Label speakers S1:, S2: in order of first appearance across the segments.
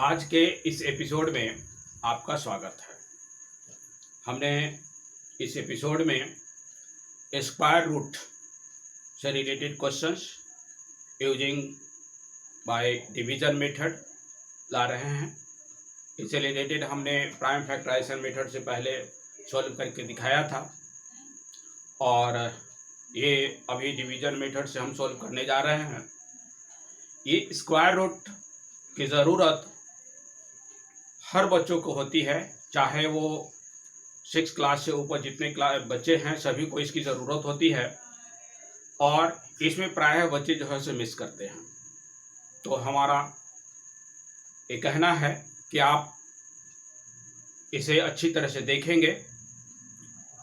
S1: आज के इस एपिसोड में आपका स्वागत है। हमने इस एपिसोड में स्क्वायर रूट से related questions using by division method ला रहे हैं। इससे रिलेटेड हमने प्राइम फैक्टराइजेशन मेथड से पहले सॉल्व करके दिखाया था और ये अभी डिवीजन मेथड से हम सॉल्व करने जा रहे हैं। ये स्क्वायर रूट की ज़रूरत हर बच्चों को होती है, चाहे वो 6 क्लास से ऊपर जितने बच्चे हैं सभी को इसकी ज़रूरत होती है और इसमें प्रायः बच्चे जो है उसे मिस करते हैं। तो हमारा ये कहना है कि आप इसे अच्छी तरह से देखेंगे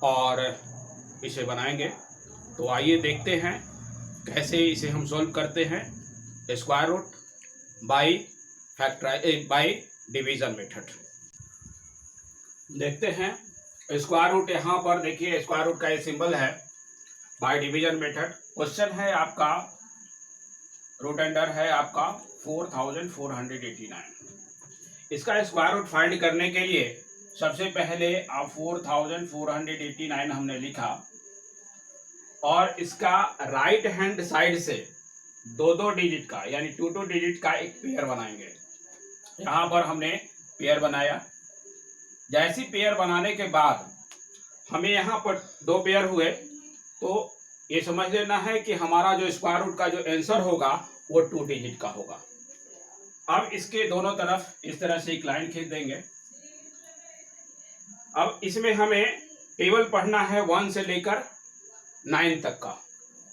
S1: और इसे बनाएंगे। तो आइए देखते हैं कैसे इसे हम सॉल्व करते हैं square root by division method. देखते हैं स्क्वायर रूट। यहाँ पर देखिए स्क्वायर रूट का ये सिंबल है बाय डिवीजन मेथड। क्वेश्चन है आपका, रूट अंडर है आपका 4489। इसका स्क्वायर रूट फाइंड करने के लिए सबसे पहले आप 4489 हमने लिखा और इसका राइट हैंड साइड से दो डिजिट का यानी 2 डिजिट का एक पेयर बनाएंगे। यहाँ पर हमने पेयर बनाया। जैसी पेयर बनाने के बाद हमें यहाँ पर 2 पेयर हुए, तो ये समझ लेना है कि हमारा जो स्क्वायर रूट का जो आंसर होगा वो 2 डिजिट का होगा। अब इसके दोनों तरफ इस तरह से एक लाइन खींच देंगे। अब इसमें हमें टेबल पढ़ना है 1 से लेकर 9 तक का,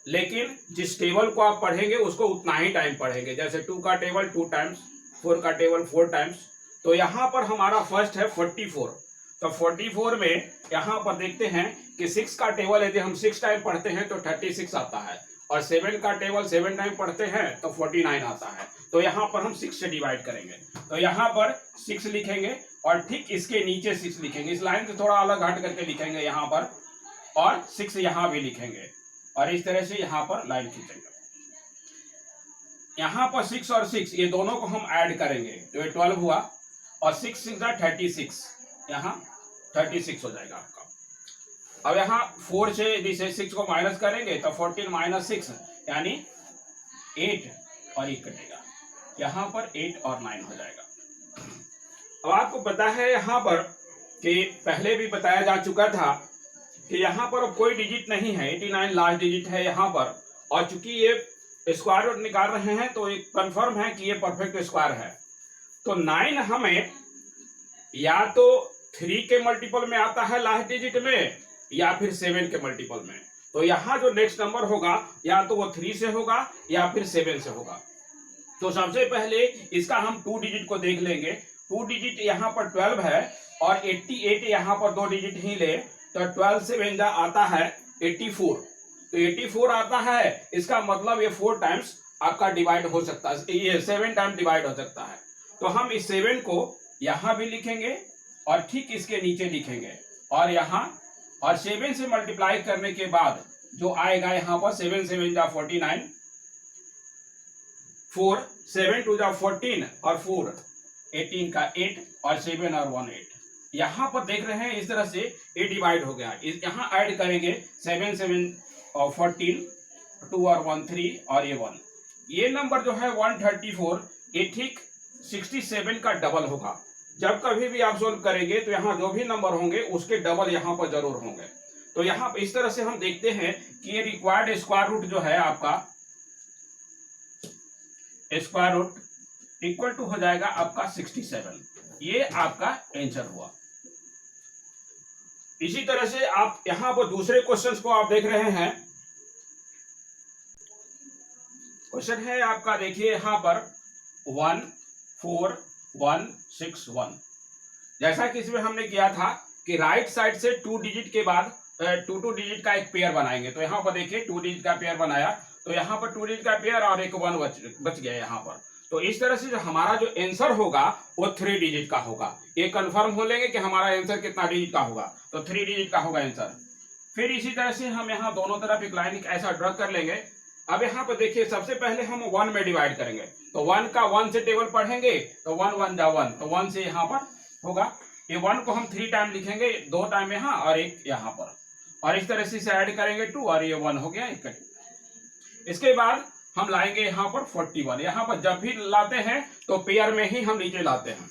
S1: लेकिन जिस टेबल को आप पढ़ेंगे उसको उतना ही टाइम पढ़ेंगे। जैसे 2 का टेबल 2 टाइम्स, 4 का टेबल 4 टाइम्स। तो यहाँ पर हमारा फर्स्ट है 44। तो 44 में यहाँ पर देखते हैं कि 6 का टेबल यदि हम 6 टाइम पढ़ते हैं तो 36 आता है और 7 का टेबल 7 टाइम पढ़ते हैं तो 49 आता है। तो यहाँ पर हम 6 से डिवाइड करेंगे। तो यहाँ पर 6 लिखेंगे और ठीक इसके नीचे 6 लिखेंगे। इस लाइन से थोड़ा अलग हट करके लिखेंगे यहाँ पर, और 6 यहाँ भी लिखेंगे और इस तरह से यहाँ पर लाइन खींचेंगे। यहाँ पर 6 और 6 ये दोनों को हम ऐड करेंगे तो ये 12 हुआ और 6 6 36, यहाँ 36 हो जाएगा आपका। अब यहाँ 4 से यदि 6 को माइनस करेंगे तो 14 माइनस 6 यानी 8 और 1 कटेगा। यहाँ पर 8 और 9 हो जाएगा। अब आपको पता है यहाँ पर कि पहले भी बताया जा चुका था कि यहाँ पर अब कोई डिजिट नहीं है, 89 लास्ट डिजिट है यहाँ पर। और चूंकि ये स्क्वायर रूट निकाल रहे हैं तो एक कंफर्म है कि ये परफेक्ट स्क्वायर है। तो 9 हमें या तो 3 के मल्टीपल में आता है लास्ट डिजिट में या फिर 7 के मल्टीपल में। तो यहाँ जो नेक्स्ट नंबर होगा या तो वो 3 से होगा या फिर 7 से होगा। तो सबसे पहले इसका हम 2 डिजिट को देख लेंगे। 2 डिजिट यहाँ पर 12 है और 88 यहाँ पर 2 डिजिट ही ले तो 12 से वेंजा आता है 84। तो 84 आता है, इसका मतलब ये 4 टाइम्स आपका डिवाइड हो सकता है, ये 7 टाइम डिवाइड हो सकता है। तो हम इस 7 को यहाँ भी लिखेंगे और ठीक इसके नीचे लिखेंगे और यहाँ, और 7 से मल्टीप्लाई करने के बाद जो आएगा यहाँ पर 7 7 जा 49, 4 7 2 जा 14 और 4 18 का 8 और 7 और 1 8। यहाँ पर देख रहे हैं इस तरह से ये डिवाइड हो गया। यहाँ ऐड करेंगे 7 7 और 14, 2 और 1 3 और ये 1। ये नंबर जो है 134 ये ठीक 67 का डबल होगा। जब कभी भी आप सोल्व करेंगे तो यहाँ जो भी नंबर होंगे उसके डबल यहाँ पर जरूर होंगे। तो यहाँ इस तरह से हम देखते हैं कि ये रिक्वायर्ड स्क्वायर रूट जो है आपका स्क्वायर रूट इक्वल टू हो जाएगा आपका 67। ये आपका आंसर हुआ। इसी तरह से आप यहाँ पर दूसरे क्वेश्चंस को आप देख रहे हैं। क्वेश्चन है आपका, देखिए यहाँ पर 14161। जैसा कि इसमें हमने किया था कि राइट साइड से 2 डिजिट के बाद 2 डिजिट का एक पेयर बनाएंगे। तो यहाँ पर देखिए 2 डिजिट का पेयर बनाया, तो यहाँ पर 2 डिजिट का पेयर और एक 1 बच गया यहाँ पर। तो इस तरह से जो हमारा जो आंसर होगा वो 3 डिजिट का होगा। ये कंफर्म हो लेंगे कि हमारा आंसर कितना डिजिट का होगा, तो 3 डिजिट का होगा आंसर। फिर इसी तरह से हम यहाँ दोनों तरफ एक लाइन ऐसा ड्रॉ कर लेंगे अब यहाँ पर देखिए सबसे पहले हम 1 में डिवाइड करेंगे, तो 1 का 1 से टेबल पढ़ेंगे तो 1 1 जा 1, तो 1 से यहाँ पर होगा। ये 1 को हम 3 टाइम लिखेंगे, 2 टाइम यहाँ और 1 यहाँ पर, और इस तरह से इसे ऐड करेंगे 2 और ये 1 हो गया 1। इसके बाद हम लाएंगे यहाँ पर 41। यहाँ पर जब भी लाते हैं तो पेयर में ही हम नीचे लाते हैं।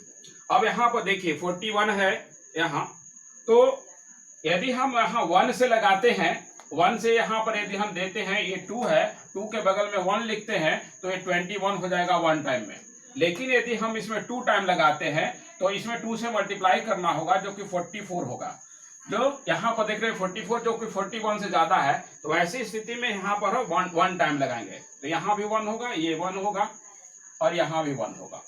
S1: अब यहाँ पर देखिए 41 है यहाँ, तो यदि हम यहाँ 1 से लगाते हैं, 1 से यहाँ पर यदि हम देते हैं, ये 2 है, 2 के बगल में 1 लिखते हैं तो ये 21 हो जाएगा 1 टाइम में। लेकिन यदि हम इसमें 2 टाइम लगाते हैं तो इसमें 2 से मल्टीप्लाई करना होगा जो कि 44 होगा। जो यहाँ पर देख रहे हैं 44 जो कि 41 से ज्यादा है, तो ऐसी स्थिति में यहाँ पर 1 टाइम लगाएंगे, तो यहाँ भी 1 होगा, ये 1 होगा और यहाँ भी 1 होगा।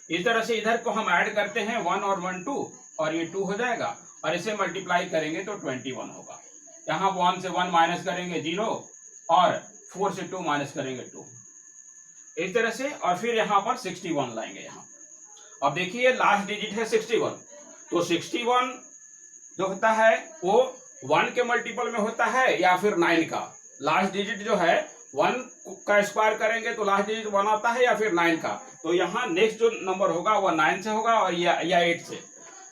S1: इस तरह से इधर को हम ऐड करते हैं 1 और 1 2, और ये 2 हो जाएगा, और इसे मल्टीप्लाई करेंगे तो 21 होगा। यहाँ 1 से 1 माइनस करेंगे 0, और 4 से 2 माइनस करेंगे 2, इस तरह से। और फिर यहाँ पर 61 लाएंगे यहाँ। अब देखिए लास्ट डिजिट है 61, तो 61 जो होता है वो 1 के मल्टीपल में होता है या फिर 9 का। लास्ट डिजिट जो है 1 का स्क्वायर करेंगे तो लास्ट डिजिट 1 आता है या फिर 9 का। तो यहाँ नेक्स्ट जो नंबर होगा वो 9 से होगा और या 8 से।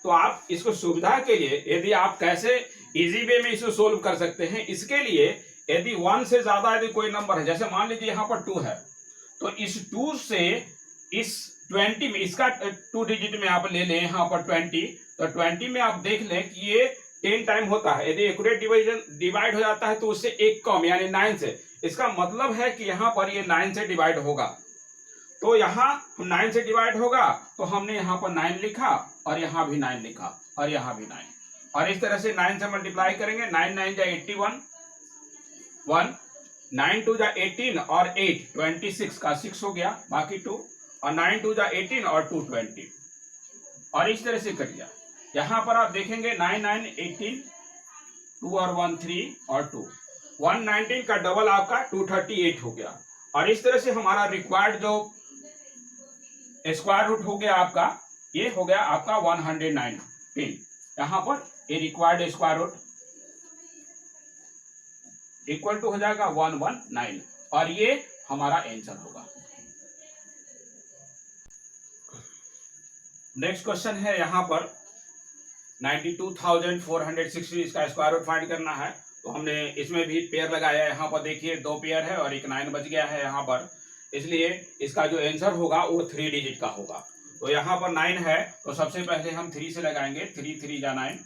S1: तो आप इसको सुविधा के लिए यदि आप कैसे इजी वे में इसे सोल्व कर सकते हैं, इसके लिए यदि 1 से ज्यादा यदि कोई नंबर है, जैसे मान लीजिए यहाँ पर 2 है, तो इस 2 से इस 20 में, इसका 2 डिजिट में आप ले लें यहाँ पर 20, तो 20 में आप देख लें कि ये 10 टाइम होता है। यदि एक्यूरेट डिवाइड हो जाता है तो उससे एक कम यानी 9 से, इसका मतलब है कि यहाँ पर ये 9 से डिवाइड होगा। तो यहाँ 9 से डिवाइड होगा तो हमने यहाँ पर 9 लिखा, और यहाँ भी 9 लिखा, और यहाँ भी 9, और इस तरह से 9 से मल्टीप्लाई करेंगे। 9 9 जा 81, 1 9 2 जा 18 और 8 26 का 6 हो गया, बाकी 2, और 9 2 जा 18 और 2 20, और इस तरह से कट गया। यहाँ पर आप देखेंगे 9 9 18, 2 और 1 3 और 2, 119 का डबल आपका 238 हो गया। और इस तरह से हमारा रिक्वायर्ड जो स्क्वायर रूट हो गया आपका, ये हो गया आपका 119। यहाँ पर ये required square root equal to हो जाएगा 119, और ये हमारा आंसर होगा। नेक्स्ट क्वेश्चन है यहाँ पर 92,460, इसका स्क्वायर रूट फाइंड करना है। तो हमने इसमें भी पेयर लगाया है, यहाँ पर देखिए 2 पेयर है और एक 9 बच गया है यहाँ पर, इसलिए इसका जो आंसर होगा वो 3 डिजिट का होगा। तो यहाँ पर 9 है, तो सबसे पहले हम 3 से लगाएंगे, 3 3 जा 9,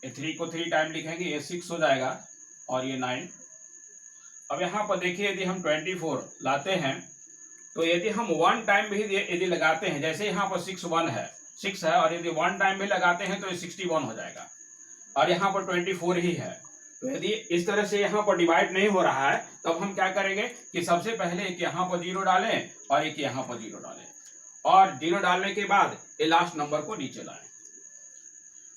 S1: ये 3 को 3 टाइम लिखेंगे, ये 6 हो जाएगा और ये 9। अब यहाँ पर देखिए यदि हम 24 लाते हैं, तो यदि हम 1 टाइम भी यदि लगाते हैं, जैसे यहाँ पर 6 है और यदि 1 टाइम भी लगाते हैं तो ये 61 हो जाएगा, और यहाँ पर 24 ही है। तो यदि इस तरह से यहाँ पर डिवाइड नहीं हो रहा है, तब हम क्या करेंगे कि सबसे पहले एक यहाँ पर 0 डालें और एक यहाँ पर 0 डालें, और 0 डालने के बाद ये लास्ट नंबर को नीचे लाएं।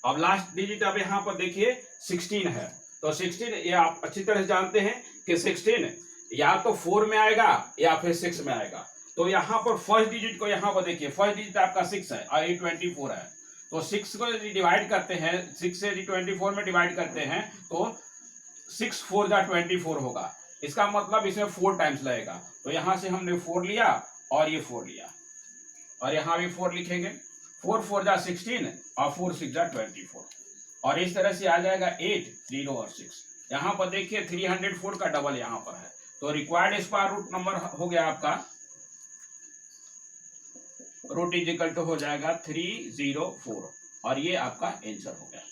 S1: अब लास्ट डिजिट अब यहाँ पर देखिए 16 है, तो 16 ये आप अच्छी तरह से जानते हैं कि 16 या तो 4 में आएगा या फिर 6 में आएगा। तो यहाँ पर फर्स्ट डिजिट को यहाँ पर देखिए, फर्स्ट डिजिट आपका 6 है और ये 24 है, तो 6 को यदि डिवाइड करते हैं, 6 से यदि 24 में डिवाइड करते हैं तो 6 4 जा 24 होगा। इसका मतलब इसमें 4 टाइम्स लगेगा, तो यहाँ से हमने 4 लिया और ये 4 लिया, और यहाँ भी 4 लिखेंगे, 4 4 जा 16 और 4 6 जा 24, और इस तरह से आ जाएगा 8 0 और 6। यहाँ पर देखिए 304 का डबल यहाँ पर है, तो रिक्वायर्ड स्क्वायर रूट नंबर हो गया आपका, रूट इज इक्वल टू हो जाएगा 304, और ये आपका आंसर हो गया।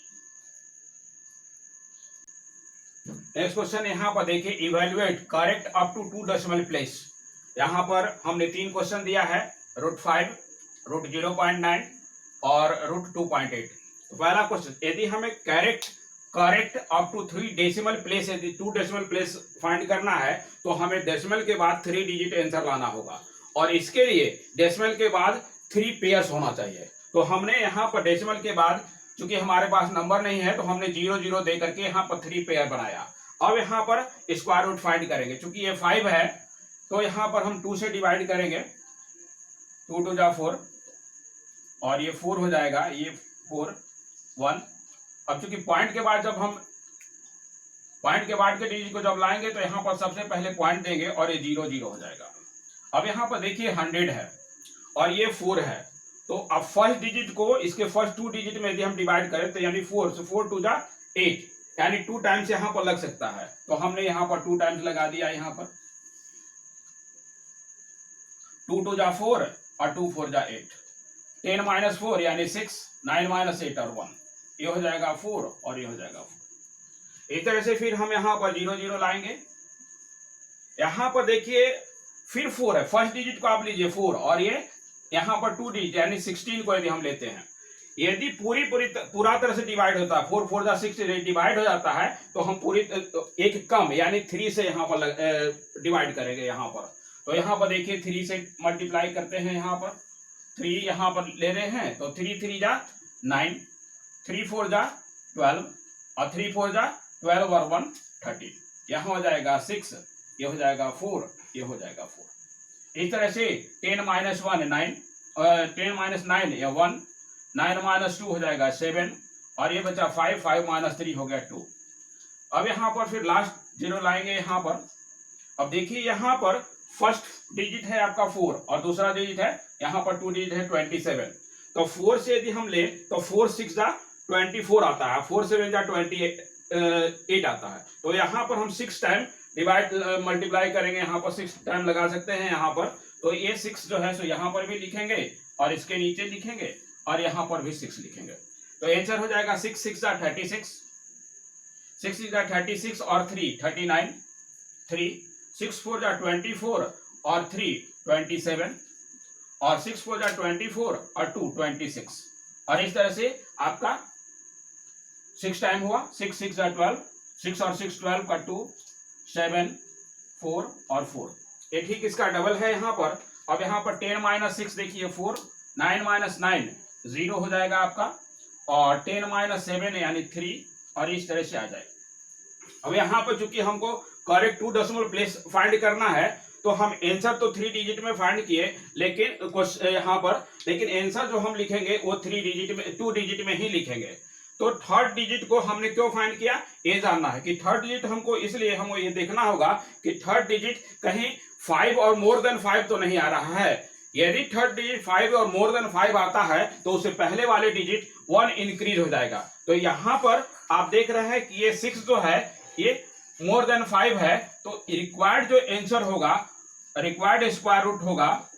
S1: नेक्स्ट क्वेश्चन यहाँ पर देखिए, evaluate correct up to 2 decimal place. यहाँ पर हमने 3 क्वेश्चन दिया है, रूट 5, रूट 0.9 और रूट 2.8। तो पहला क्वेश्चन, यदि हमें correct up to 3 decimal place, यदि 2 डेसिमल प्लेस फाइंड करना है तो हमें डेसिमल के बाद 3 डिजिट आंसर लाना होगा, और इसके लिए डेसिमल के बाद 3 पेयर्स होना चाहिए। तो हमने यहाँ पर डेसिमल के बाद, चूंकि हमारे पास नंबर नहीं है, तो हमने 0 0 दे करके यहाँ पर 3 पेयर बनाया। अब यहाँ पर स्क्वायर रूट फाइंड करेंगे, चूंकि ये 5 है तो यहाँ पर हम 2 से डिवाइड करेंगे, 2 2 जा 4, और ये 4 हो जाएगा, ये 4 1। अब चूंकि पॉइंट के बाद जब हम पॉइंट के बाद के डिजिट को जब लाएंगे तो यहाँ पर सबसे पहले पॉइंट देंगे और ये 0 0 हो जाएगा। अब यहाँ पर देखिए 100 है और ये 4 है, तो अब फर्स्ट डिजिट को इसके फर्स्ट 2 डिजिट में यदि हम डिवाइड करें तो यानी 4 से 4 2 जा 8, यानी 2 टाइम्स यहाँ पर लग सकता है, तो हमने यहाँ पर 2 टाइम्स लगा दिया। यहाँ पर 2 2 जा 4 और 2 4 जा 8, 10 - 4 यानी 6, 9 - 8 और 1, ये हो जाएगा 4 और ये हो जाएगा 4। इस तरह से फिर हम यहाँ पर 0 0 लाएंगे। यहाँ पर देखिए फिर 4 है, फर्स्ट डिजिट को आप लीजिए 4 और ये यहाँ पर 2 डिजिट यानी 16 को यदि हम लेते हैं, यदि पूरा तरह से डिवाइड होता है, 4 4 जा 6 डिवाइड हो जाता है, तो हम पूरी एक कम यानी 3 से यहाँ पर डिवाइड करेंगे यहाँ पर। तो यहाँ पर देखिए 3 से मल्टीप्लाई करते हैं, यहाँ पर 3 यहाँ पर ले रहे हैं, तो 3 3 जा 9, 3 4 जा 12 और 3 4 जा 12 और 1 13, यहाँ हो जाएगा 6, ये हो जाएगा 4, ये हो जाएगा 4। इस तरह से 10 - 1 9, 10 - 9 या 1, 9 - 2 हो जाएगा 7 और ये बचा 5, 5 - 3 हो गया 2। अब यहाँ पर फिर लास्ट 0 लाएंगे यहाँ पर। अब देखिए यहाँ पर फर्स्ट डिजिट है आपका 4 और दूसरा डिजिट है यहाँ पर 2 डिजिट है 27, तो 4 से यदि हम ले तो 4 6 जा 24 आता है, 4 7 जा 28 आता है, तो यहाँ पर हम 6 टाइम डिवाइड मल्टीप्लाई करेंगे, यहाँ पर 6 टाइम लगा सकते हैं यहाँ पर। तो ये 6 जो है सो यहाँ पर भी लिखेंगे और इसके नीचे लिखेंगे और यहाँ पर भी 6 लिखेंगे, तो आंसर हो जाएगा 6 6 जा 36, 6 6 जा 36 और 3 39, 3 6 4 जा 24 और 3 27 और 6 4 जा 24 और 2 26, और इस तरह से आपका 6 टाइम हुआ, 6 6 जा 12, 6 और 6 12 का 2 7 4 और 4, ये ठीक इसका डबल है यहाँ पर। अब यहाँ पर 10 - 6 देखिए 4, 9 - 9 0 हो जाएगा आपका और 10 - 7 यानी 3 और इस तरह से आ जाए। अब यहाँ पर चूंकि हमको करेक्ट 2 डेसिमल प्लेस फाइंड करना है, तो हम आंसर तो 3 डिजिट में फाइंड किए, लेकिन यहाँ पर लेकिन आंसर जो हम लिखेंगे वो 3 डिजिट में 2 डिजिट में ही लिखेंगे। तो थर्ड डिजिट को हमने क्यों फाइंड किया, ये जानना है कि थर्ड डिजिट हमको, इसलिए हमको ये देखना होगा कि थर्ड डिजिट कहीं 5 और मोर देन 5 तो नहीं आ रहा है। यदि थर्ड डिजिट 5 और मोर देन 5 आता है तो उससे पहले वाले डिजिट 1 इंक्रीज हो जाएगा। तो यहाँ पर आप देख रहे हैं कि ये 6 जो है ये मोर देन 5 है, तो रिक्वायर्ड जो आंसर होगा, रिक्वायर्ड स्क्वायर रूट होगा,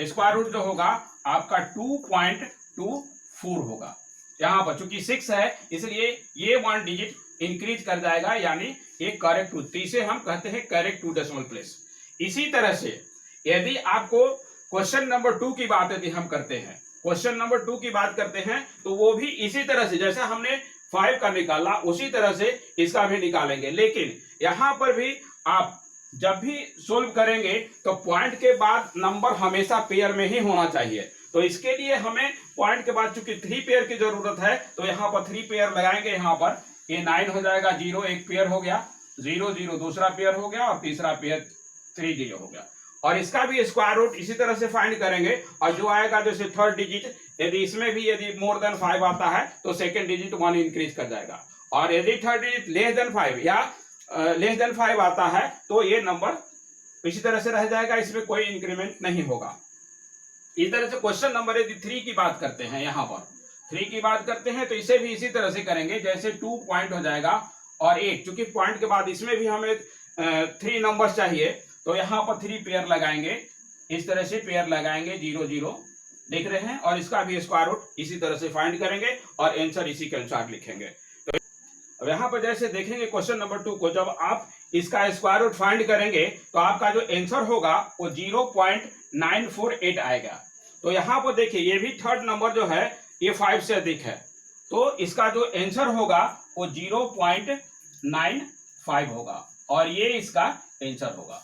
S1: स्क्वायर रूट जो होगा आपका 2.24 होगा। यहाँ पर चूंकि 6 है इसलिए ये 1 डिजिट इंक्रीज कर जाएगा, यानी ये करेक्ट टू, इसे हम कहते हैं करेक्ट 2 डेसिमल प्लेस। इसी तरह से यदि आपको क्वेश्चन नंबर 2 की बात यदि हम करते हैं, क्वेश्चन नंबर 2 की बात करते हैं, तो वो भी इसी तरह से जैसा हमने 5 का निकाला उसी तरह से इसका भी निकालेंगे। लेकिन यहाँ पर भी आप जब भी सोल्व करेंगे तो पॉइंट के बाद नंबर हमेशा पेयर में ही होना चाहिए। तो इसके लिए हमें पॉइंट के बाद चूंकि 3 पेयर की जरूरत है, तो यहाँ पर 3 पेयर लगाएंगे। यहाँ पर ये 9 हो जाएगा, 0 एक पेयर हो गया, 0 0 दूसरा पेयर हो गया और तीसरा पेयर 3 0 हो गया। और इसका भी स्क्वायर रूट इसी तरह से फाइंड करेंगे, और जो आएगा जैसे थर्ड डिजिट यदि इसमें भी यदि मोर देन 5 आता है तो सेकंड डिजिट 1 इंक्रीज कर जाएगा, और यदि थर्ड डिजिट लेस देन 5 या लेस देन 5 आता है तो ये नंबर इसी तरह से रह जाएगा, इसमें कोई इंक्रीमेंट नहीं होगा। इस तरह से क्वेश्चन नंबर यदि 3 की बात करते हैं, यहाँ पर 3 की बात करते हैं तो इसे भी इसी तरह से करेंगे, जैसे 2 पॉइंट हो जाएगा और 8, चूंकि पॉइंट के बाद इसमें भी हमें 3 नंबर चाहिए, तो यहाँ पर 3 पेयर लगाएंगे, इस तरह से पेयर लगाएंगे 0 0 देख रहे हैं, और इसका भी स्क्वायर रूट इसी तरह से फाइंड करेंगे और आंसर इसी के अनुसार लिखेंगे। तो अब यहाँ पर जैसे देखेंगे क्वेश्चन नंबर 2 को, जब आप इसका स्क्वायर रूट फाइंड करेंगे तो आपका जो आंसर होगा वो 0.948 आएगा। तो यहाँ पर देखिए ये भी थर्ड नंबर जो है ये 5 से अधिक है, तो इसका जो आंसर होगा वो 0.95 होगा और ये इसका आंसर होगा।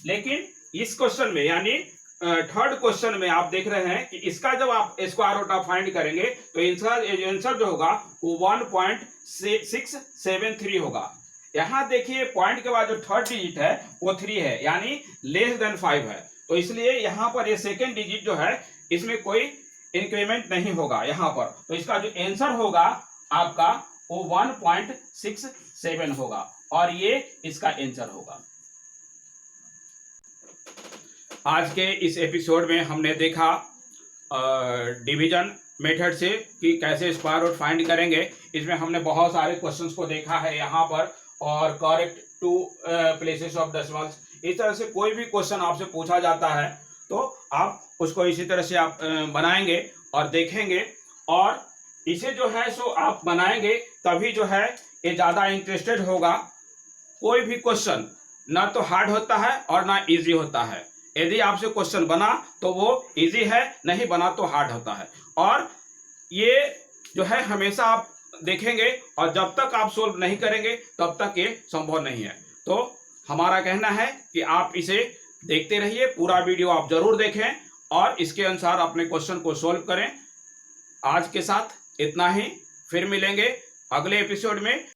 S1: लेकिन इस क्वेश्चन में यानी थर्ड क्वेश्चन में आप देख रहे हैं कि इसका जब आप स्क्वायर रूट आप फाइंड करेंगे तो आंसर जो होगा वो 1.673 होगा। यहाँ देखिए पॉइंट के बाद जो थर्ड डिजिट है वो 3 है, यानी लेस देन 5 है, तो इसलिए यहाँ पर ये सेकेंड डिजिट जो है इसमें कोई इंक्रीमेंट नहीं होगा यहाँ पर। तो इसका जो आंसर होगा आपका वो 1.67 होगा और ये इसका आंसर होगा। आज के इस एपिसोड में हमने देखा डिवीजन मेथड से कि कैसे स्क्वायर रूट फाइंड करेंगे। इसमें हमने बहुत सारे क्वेश्चंस को देखा है यहाँ पर, और correct two places of decimals. इस तरह से कोई भी क्वेश्चन आपसे पूछा जाता है तो आप उसको इसी तरह से आप बनाएंगे और देखेंगे, और इसे जो है सो आप बनाएंगे तभी जो है ये ज़्यादा इंटरेस्टेड होगा। कोई भी क्वेश्चन ना तो हार्ड होता है और ना इजी होता है। यदि आपसे क्वेश्चन बना तो वो इजी है, नहीं बना तो हार्ड होता है। और ये जो है हमेशा आप देखेंगे, और जब तक आप सोल्व नहीं करेंगे तब तक ये संभव नहीं है। तो हमारा कहना है कि आप इसे देखते रहिए, पूरा वीडियो आप जरूर देखें और इसके अनुसार अपने क्वेश्चन को सोल्व करें। आज के साथ इतना ही, फिर मिलेंगे अगले एपिसोड में।